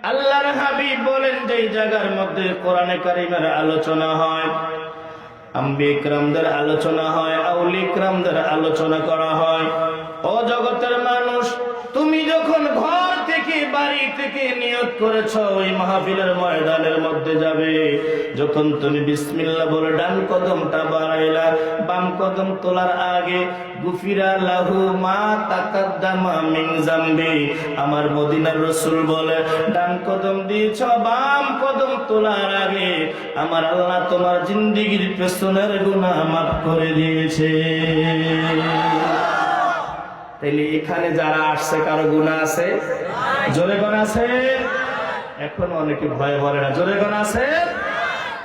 আল্লাহর হাবিব বলেন যে জায়গার মধ্যে কোরআনে কারিমের আলোচনা হয়, আম্বিয়া ইকরামদের আলোচনা হয়, আউলিয়া ইকরামদের আলোচনা করা হয়, ও জগতের মানুষ, তুমি যখন ঘর থেকে বাড়ি থেকে নিয়ত করেছো ওই মাহফিলের ময়দানের মধ্যে যাবে, যখন তুমি বিসমিল্লাহ বলে ডান কদমটা বাড়াইলা, বাম কদম তোলার আগে গুফিরা লাহু মা তাকাদ্দামা মিন যামবি, আমার মদিনার রাসূল বলে ডান কদম দিয়েছ, বাম কদম তোলার আগে আমার আল্লাহ তোমার জিন্দেগীর পেছনের গুনাহ মাফ করে দিয়েছে। তাইলে এখানে যারা আসছে কারো গুনাহ আছে? জোরে গুনাহ আছে? এখন অনেকে ভয় করে না, জোরে গুনাহ আছে?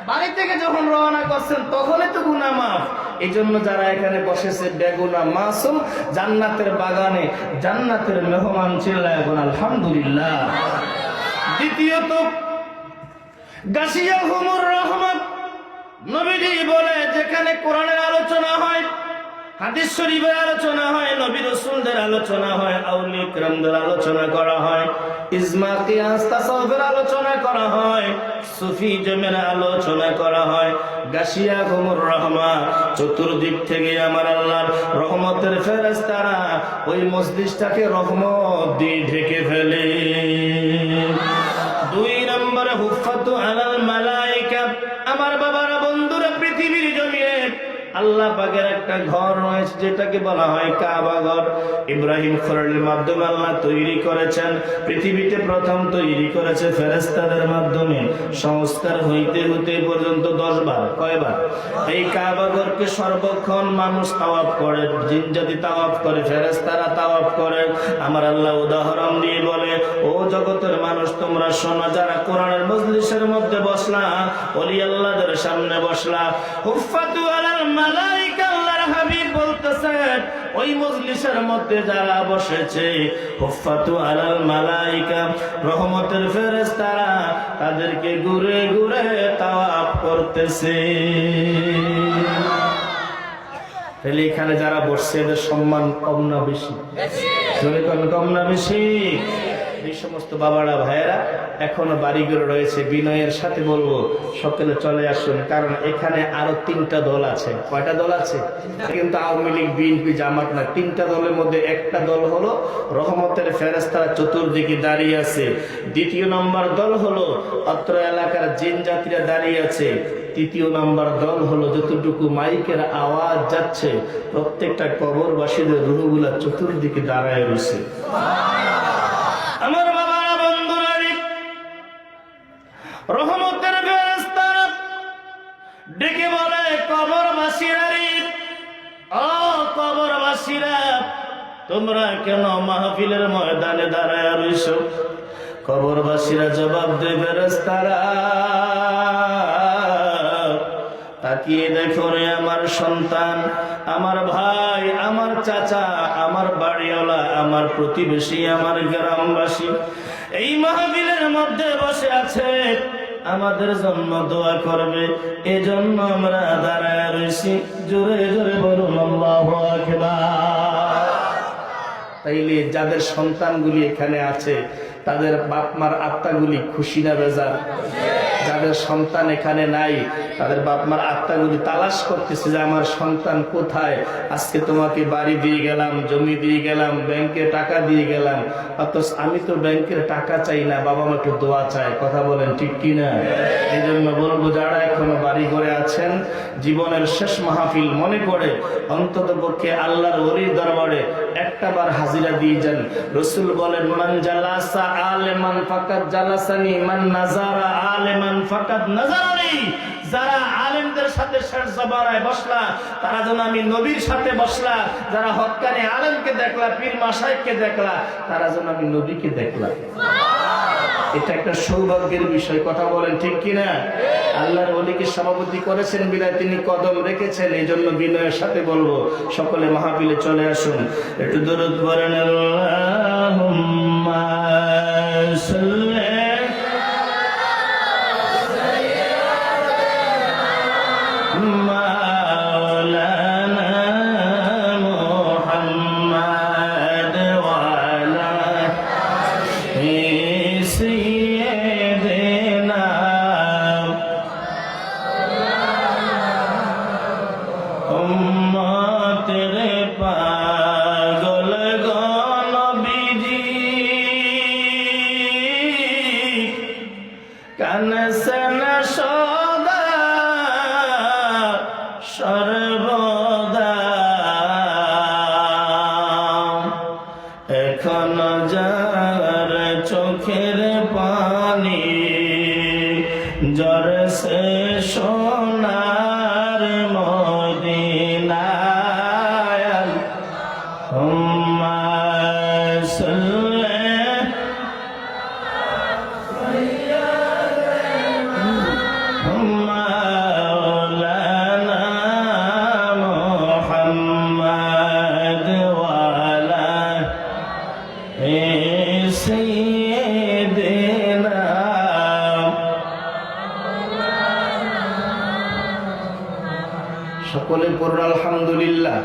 বাড়ি থেকে যখন রওনা করছেন তখনই তো গুনাহ মাফ। এই জন্য যারা এখানে বসেছে বেগুনাহ মাসুম, জান্নাতের বাগানে জান্নাতের মেহমান, চিল্লায় বলেন আলহামদুলিল্লাহ। দ্বিতীয়ত গাশিয়াহুমুর রহমত, নবীজি বলে যেখানে কোরআনের আলোচনা হয়, হাদিস শরীফের আলোচনা হয়, নবী রাসূলদের আলোচনা হয়, আউলিয়া ইকরামদের আলোচনা করা হয়, ইজমা কিয়াস তাসাউফের আলোচনা করা হয়, সুফিজমের আলোচনা করা হয়, গাশিয়াহুমুর রাহমা, চতুর্দিক থেকে আমার আল্লাহর রহমতের ফেরেশতারা ওই মজলিসটাকে রহমত দিয়ে ঢেকে ফেলে। দুই নম্বরে হুফাতু আলাল মালায়েকা, আমার বাবারা বন্ধুরা, পৃথিবীর জমিনে আল্লাহ পাকের একটা ঘর রয়েছে যেটাকে বলা হয় কাবা ঘর। ইব্রাহিম খলিলের মাধ্যমে আল্লাহ তৈরি করেছেন, পৃথিবীতে প্রথম তৈরি করেছে ফেরেশতাদের মাধ্যমে, সংস্কার হইতে হইতে পর্যন্ত 10 বার। কয়বার? এই কাবা ঘরকে সর্বক্ষণ মানুষ তাওয়াফ করে, জিন জাতি তাওয়াফ করে, ফেরেশতারা তাওয়াফ করে। আমার আল্লাহ উদাহরণ দিয়ে বলে, ও জগতের মানুষ তোমরা শোনো, যারা কোরআনের মজলিসের মধ্যে বসলা, ওলি আল্লাহদের সামনে বসলা, হুফাতু আলাল মালায়েকা, আল্লাহর হাবিব বলতেছেন ওই মজলিসের মধ্যে যারা বসেছে, হুফাতু আলাল মালায়েকা, রহমতের ফেরেশতারা তাদেরকে ঘুরে ঘুরে তাওয়াফ করতেছে। তাহলে এখানে যারা বসছে এদের সম্মান কম না বেশি? জোরে কোন কম না বেশি? এই সমস্ত বাবারা ভাইয়েরা এখনো বাড়িঘর রয়েছে, বিনয়ের সাথে বলবো সকলে চলে আসুন, কারণ এখানে আরো 3টা দল আছে। কয়টা দল আছে? কিন্তু আওয়ামী লীগ, বিএনপি, জামাত না, 3টা দলের মধ্যে একটা দল হলো রহমতের ফেরেশতারা চতুর্দিকে দাঁড়িয়ে আছে। দ্বিতীয় নম্বর দল হলো অত্র এলাকার জিন জাতিরা দাঁড়িয়ে আছে। তৃতীয় নম্বর দল হলো যতটুকু মাইকের আওয়াজ যাচ্ছে প্রত্যেকটা কবরবাসীদের রূহগুলা চতুর্দিকে দাঁড়ায় রয়েছে। আমার বাবারা বন্ধুরা, রহমতের ফেরেশতারা ডেকে বলে, কবরবাসীরা রে, ও কবরবাসীরা, তোমরা কেন মাহফিলের ময়দানে দাঁড়ায় রইছো? কবরবাসীরা জবাব দেবে, ফেরেশতারা তাকিয়ে দেখো রে আমার সন্তান, আমার ভাই, আমার চাচা, আমার বাড়িওয়ালা, আমার প্রতিবেশী, আমার গ্রামবাসী এই মাহফিলের মধ্যে বসে আছে, আমাদের জন্য দোয়া করবে, এজন্য আমরা দাঁড়ায় রয়েছি। জোরে জোরে বলুন আল্লাহু আকবার। তাইলে যাদের সন্তানগুলি এখানে আছে তাদের বাপ মার আত্মাগুলি খুশি না বেজার? যাদের সন্তান এখানে নাই তাদের বাপ মার আত্মাগুলি তালাশ করতেছে যে আমার সন্তান কোথায়। আজকে তোমাকে বাড়ি দিয়ে গেলাম, জমি দিয়ে গেলাম, ব্যাংকে টাকা দিয়ে গেলাম, অথচ আমি তো ব্যাংকের টাকা চাই না, বাবা মা একটু দোয়া চায়। কথা বলেন ঠিক কিনা? এই জন্য বলবো, যারা এখনো বাড়ি ঘরে আছেন, জীবনের শেষ মাহফিল মনে করে অন্তত পক্ষে আল্লাহর ওলির দরবারে একটা বার হাজিরা দিয়ে যান। রাসূল বলেন, মান জালাসা আলেমান ফাকাদ জালাসানি, মান নাজারা আলেমান ফাকাদ নাজারানি। যারা আলেমদের সাথে শেষ জবানায় বসলা তারা যেন আমি নবীর সাথে বসলা, যারা হক্কানি আলেমকে দেখলা, পীর মাশায়েখকে দেখলা, তারা যেন আমি নবীকে দেখলাম। এটা একটা সৌভাগ্যের বিষয়। কথা বলেন ঠিক কিনা? আল্লাহর ওলিকে সভাপতি করেছেন বিদায় তিনি কদম রেখেছেন, এই জন্য বিনয়ের সাথে বলবো সকলে মাহফিলে চলে আসুন, একটু দরুদ পড়েন। আল্লাহুম্মা সাল্লি Yeah. কানসেন সদা সর্বদা এখন যার চোখের পানি জরসে সোনার মদিনায় হুম্মা সাল্লি মাওলানা মুহাম্মদ ওয়া আলা সাইয়্যিদিনা। সকলে পড়ুন আলহামদুলিল্লাহ।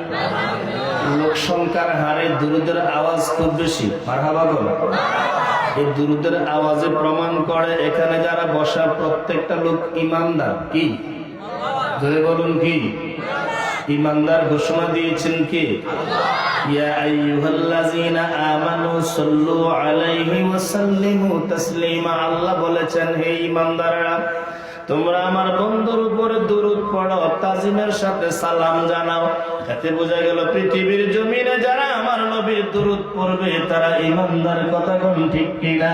লোক সংখ্যার হারে দুরুদের আওয়াজ খুব বেশি, মারহাবা বল। এই দুরুদের আওয়াজে প্রমাণ করে এখানে যারা বসা প্রত্যেকটা লোক ইমানদার। কি জোরে বলুন, কি ইমানদার ঘোষণা দিয়েছেন কি? ইয়া আইয়ুহাল্লাযীনা আমানু সাল্লু আলাইহি ওয়া সাল্লিমু তাসলিমা। আল্লাহ বলেছেন, হে ইমানদাররা, তোমরা আমার বন্ধুর উপরে দুরূদ পড়ো, তাজিমের সাথে সালাম জানাও। এতে বোঝা গেল পৃথিবীর জমিনে যারা আমার নবীর দুরূদ পড়বে তারা ইমানদার। কথা কোন ঠিক কিনা?